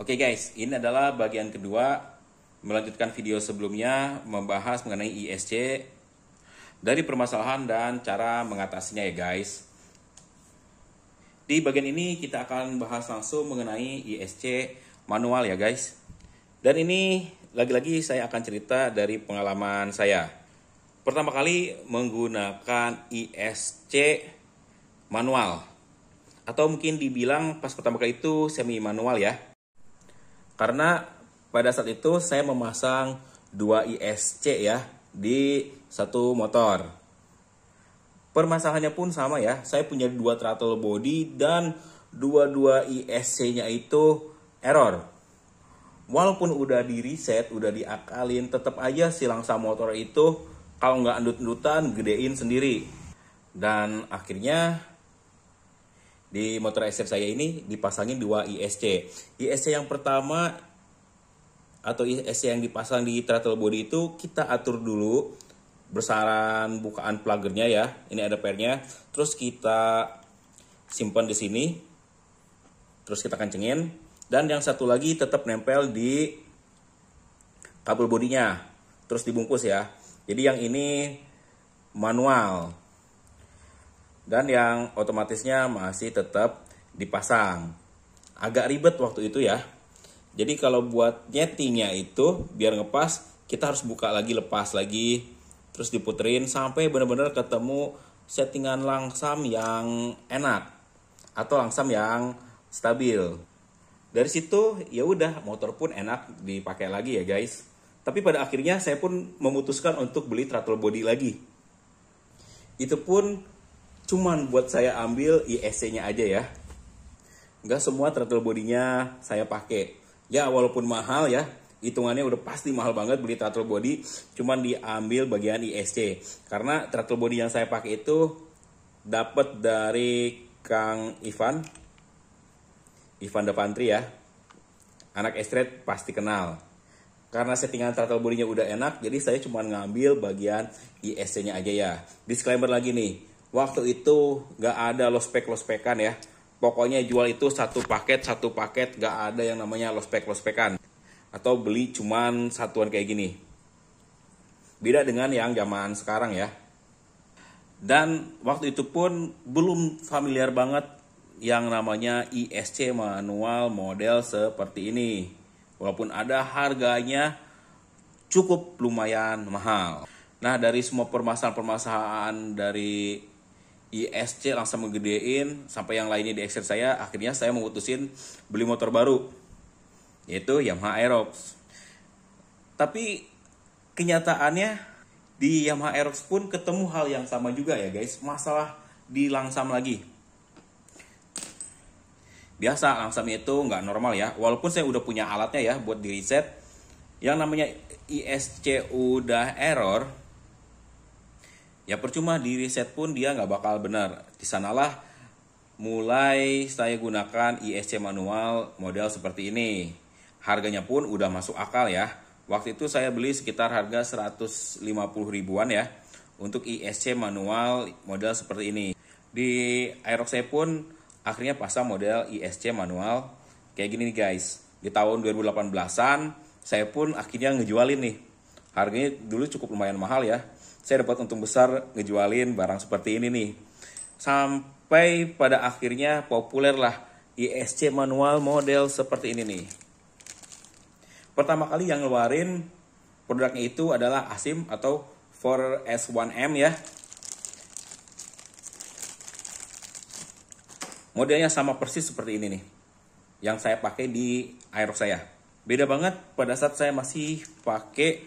Oke guys, ini adalah bagian kedua melanjutkan video sebelumnya membahas mengenai ISC dari permasalahan dan cara mengatasinya ya guys. Di bagian ini kita akan bahas langsung mengenai ISC manual ya guys. Dan ini lagi-lagi saya akan cerita dari pengalaman saya. Pertama kali menggunakan ISC manual, atau mungkin dibilang pas pertama kali itu semi manual ya. Karena pada saat itu saya memasang 2 ISC ya di satu motor. Permasalahannya pun sama ya, saya punya 2 throttle body dan dua ISC-nya itu error. Walaupun udah di reset, udah diakalin, tetap aja si langsa motor itu kalau nggak endut-endutan gedein sendiri. Dan akhirnya di motor SR saya ini dipasangin 2 ISC. ISC yang pertama atau ISC yang dipasang di throttle body itu kita atur dulu besaran bukaan plugernya ya. Ini ada pairnya. Terus kita simpan di sini. Terus kita kencengin. Dan yang satu lagi tetap nempel di kabel bodinya. Terus dibungkus ya. Jadi yang ini manual. Dan yang otomatisnya masih tetap dipasang. Agak ribet waktu itu ya. Jadi kalau buat nyetingnya itu biar ngepas, kita harus buka lagi, lepas lagi, terus diputerin sampai benar-benar ketemu settingan langsam yang enak atau langsam yang stabil. Dari situ ya udah, motor pun enak dipakai lagi ya guys. Tapi pada akhirnya saya pun memutuskan untuk beli throttle body lagi. Itu pun cuman buat saya ambil ISC-nya aja ya. Nggak semua throttle body-nya saya pakai. Ya walaupun mahal ya, hitungannya udah pasti mahal banget beli throttle body, cuman diambil bagian ISC. Karena throttle body yang saya pakai itu dapat dari Kang Ivan Davantri ya. Anak Estret pasti kenal. Karena settingan throttle body-nya udah enak, jadi saya cuma ngambil bagian ISC-nya aja ya. Disclaimer lagi nih. Waktu itu gak ada lospek-lospekan ya. Pokoknya jual itu satu paket, gak ada yang namanya lospek-lospekan. Atau beli cuman satuan kayak gini. Beda dengan yang zaman sekarang ya. Dan waktu itu pun belum familiar banget yang namanya ISC manual model seperti ini. Walaupun ada, harganya cukup lumayan mahal. Nah dari semua permasalahan dari ISC langsung ngegedein sampai yang lainnya di Excel saya, akhirnya saya memutusin beli motor baru, yaitu Yamaha Aerox. Tapi kenyataannya di Yamaha Aerox pun ketemu hal yang sama juga ya guys, masalah di langsam lagi. Biasa langsamnya itu nggak normal ya, walaupun saya udah punya alatnya ya buat di reset. Yang namanya ISC udah error, ya percuma di reset pun dia nggak bakal benar. Di sanalah mulai saya gunakan ISC manual model seperti ini. Harganya pun udah masuk akal ya. Waktu itu saya beli sekitar harga 150 ribuan ya untuk ISC manual model seperti ini. Di Aerox saya pun akhirnya pasang model ISC manual kayak gini nih guys. Di tahun 2018an saya pun akhirnya ngejualin nih. Harganya dulu cukup lumayan mahal ya. Saya dapat untung besar ngejualin barang seperti ini nih. Sampai pada akhirnya populer lah ISC manual model seperti ini nih. Pertama kali yang ngeluarin produknya itu adalah Asim atau 4S1M ya. Modelnya sama persis seperti ini nih, yang saya pakai di Aerox saya. Beda banget pada saat saya masih pakai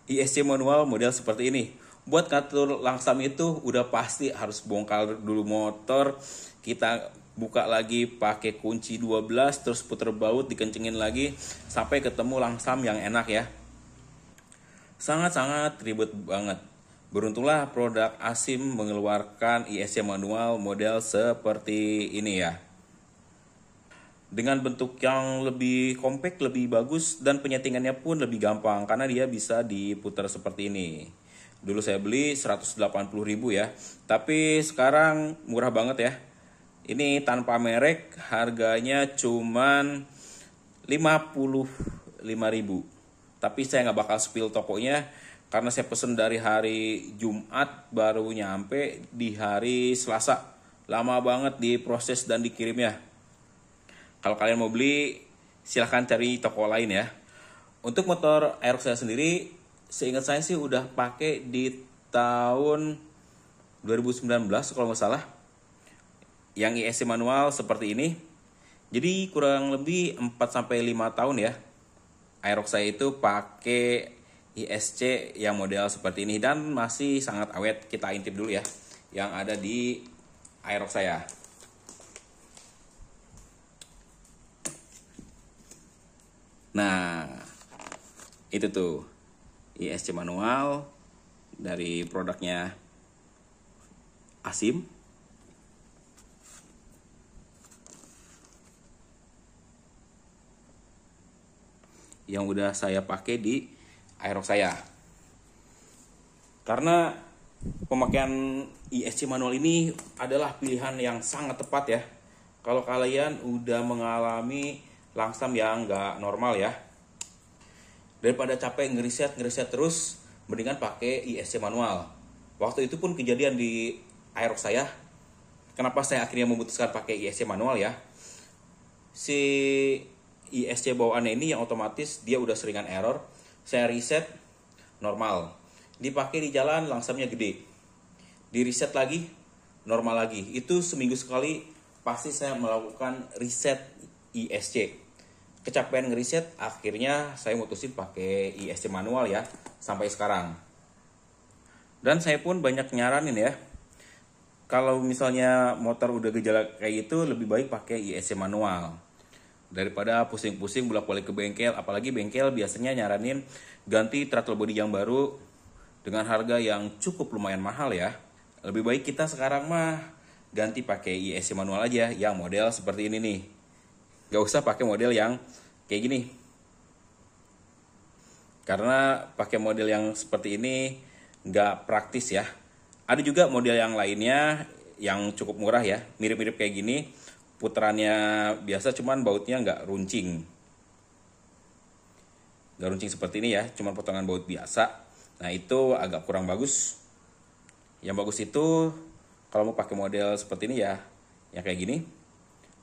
ISC manual model seperti ini. Buat ngatur langsam itu udah pasti harus bongkar dulu motor, kita buka lagi pakai kunci 12, terus puter baut, dikencengin lagi sampai ketemu langsam yang enak ya. Sangat-sangat ribet banget. Beruntunglah produk Asim mengeluarkan ISC manual model seperti ini ya. Dengan bentuk yang lebih compact, lebih bagus, dan penyetingannya pun lebih gampang karena dia bisa diputar seperti ini. Dulu saya beli 180 ribu ya, tapi sekarang murah banget ya. Ini tanpa merek, harganya cuman 55.000. Tapi saya nggak bakal spill tokonya karena saya pesen dari hari Jumat baru nyampe di hari Selasa. Lama banget diproses dan dikirimnya. Kalau kalian mau beli silahkan cari toko lain ya. Untuk motor Aerox saya sendiri, seingat saya sih udah pakai di tahun 2019 kalau nggak salah. Yang ISC manual seperti ini. Jadi kurang lebih 4-5 tahun ya. Aerox saya itu pakai ISC yang model seperti ini dan masih sangat awet. Kita intip dulu ya yang ada di Aerox saya. Nah, itu tuh ISC manual dari produknya Asim. Yang udah saya pakai di Aerox saya. Karena pemakaian ISC manual ini adalah pilihan yang sangat tepat ya. Kalau kalian udah mengalami langsam yang nggak normal ya. Daripada capek ngeriset terus, mendingan pakai ISC manual. Waktu itu pun kejadian di Aerox saya. Kenapa saya akhirnya memutuskan pakai ISC manual ya? Si ISC bawaannya ini yang otomatis dia udah seringan error. Saya reset normal. Dipakai di jalan langsamnya gede. Di reset lagi normal lagi. Itu seminggu sekali pasti saya melakukan reset ISC. Kecapean ngeriset, akhirnya saya mutusin pakai ISC manual ya sampai sekarang. Dan saya pun banyak nyaranin ya. Kalau misalnya motor udah gejala kayak gitu, lebih baik pakai ISC manual daripada pusing-pusing bolak-balik ke bengkel. Apalagi bengkel biasanya nyaranin ganti throttle body yang baru dengan harga yang cukup lumayan mahal ya. Lebih baik kita sekarang mah ganti pakai ISC manual aja yang model seperti ini nih. Gak usah pakai model yang kayak gini. Karena pakai model yang seperti ini gak praktis ya. Ada juga model yang lainnya yang cukup murah ya, mirip-mirip kayak gini. Putarannya biasa cuman bautnya nggak runcing. Nggak runcing seperti ini ya, cuman potongan baut biasa. Nah itu agak kurang bagus. Yang bagus itu kalau mau pakai model seperti ini ya, yang kayak gini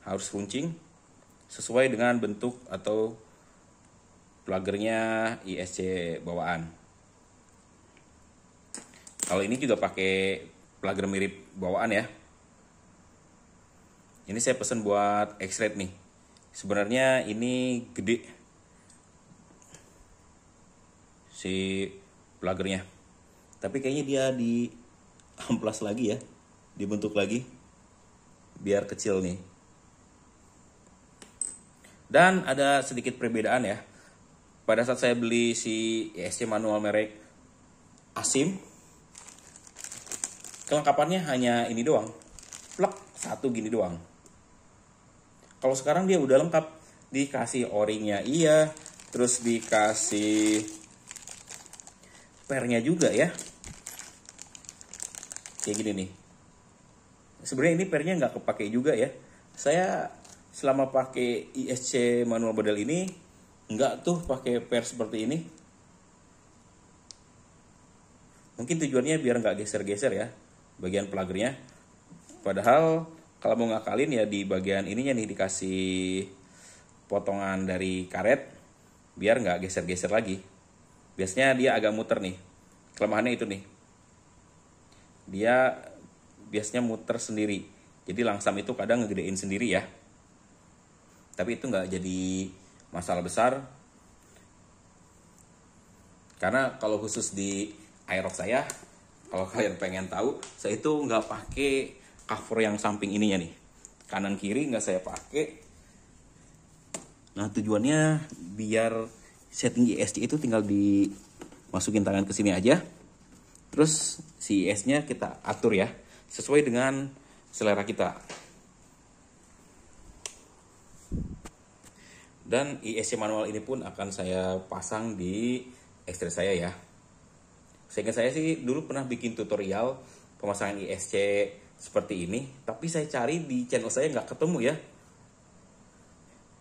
harus runcing sesuai dengan bentuk atau plugernya ISC bawaan. Kalau ini juga pakai pluger mirip bawaan ya. Ini saya pesen buat X-Red nih. Sebenarnya ini gede si plugernya. Tapi kayaknya dia di amplas lagi ya. Dibentuk lagi biar kecil nih. Dan ada sedikit perbedaan ya. Pada saat saya beli si ISC manual merek Asim, kelengkapannya hanya ini doang. Plek satu gini doang. Kalau sekarang dia udah lengkap, dikasih o-ringnya iya, terus dikasih pernya juga ya, kayak gini nih. Sebenarnya ini pernya nggak kepake juga ya. Saya selama pakai ISC manual model ini nggak tuh pakai per seperti ini. Mungkin tujuannya biar nggak geser-geser ya bagian plugernya. Padahal kalau mau ngakalin ya di bagian ininya nih dikasih potongan dari karet biar nggak geser-geser lagi. Biasanya dia agak muter nih. Kelemahannya itu nih. Dia biasanya muter sendiri. Jadi langsam itu kadang ngegedein sendiri ya. Tapi itu nggak jadi masalah besar. Karena kalau khusus di Aerox saya, kalau kalian pengen tahu, saya itu nggak pakai cover yang samping ininya nih, kanan kiri nggak saya pakai. Nah tujuannya biar setting ISC itu tinggal dimasukin tangan ke sini aja, terus si IS-nya kita atur ya sesuai dengan selera kita. Dan ISC manual ini pun akan saya pasang di X-Red saya ya. Sehingga saya sih dulu pernah bikin tutorial pemasangan ISC seperti ini, tapi saya cari di channel saya nggak ketemu ya,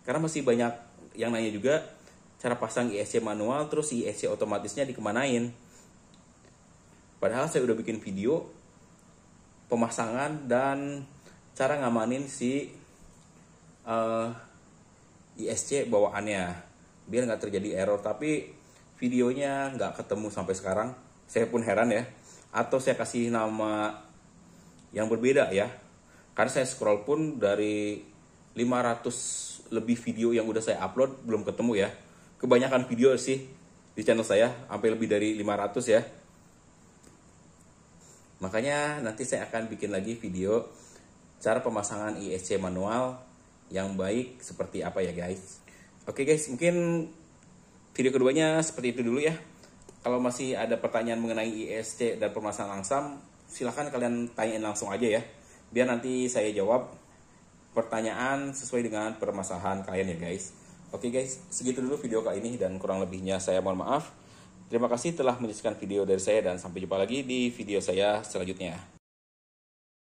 karena masih banyak yang nanya juga cara pasang ISC manual terus ISC otomatisnya dikemanain. Padahal saya udah bikin video pemasangan dan cara ngamanin si ISC bawaannya biar nggak terjadi error, tapi videonya nggak ketemu sampai sekarang. Saya pun heran ya, atau saya kasih nama yang berbeda ya, karena saya scroll pun dari 500 lebih video yang udah saya upload belum ketemu ya. Kebanyakan video sih di channel saya sampai lebih dari 500 ya. Makanya nanti saya akan bikin lagi video cara pemasangan ISC manual yang baik seperti apa ya guys. Oke guys, mungkin video keduanya seperti itu dulu ya. Kalau masih ada pertanyaan mengenai ISC dan pemasangan langsam, silahkan kalian tanyain langsung aja ya. Biar nanti saya jawab pertanyaan sesuai dengan permasalahan kalian ya guys. Oke guys, segitu dulu video kali ini dan kurang lebihnya saya mohon maaf. Terima kasih telah menyaksikan video dari saya dan sampai jumpa lagi di video saya selanjutnya.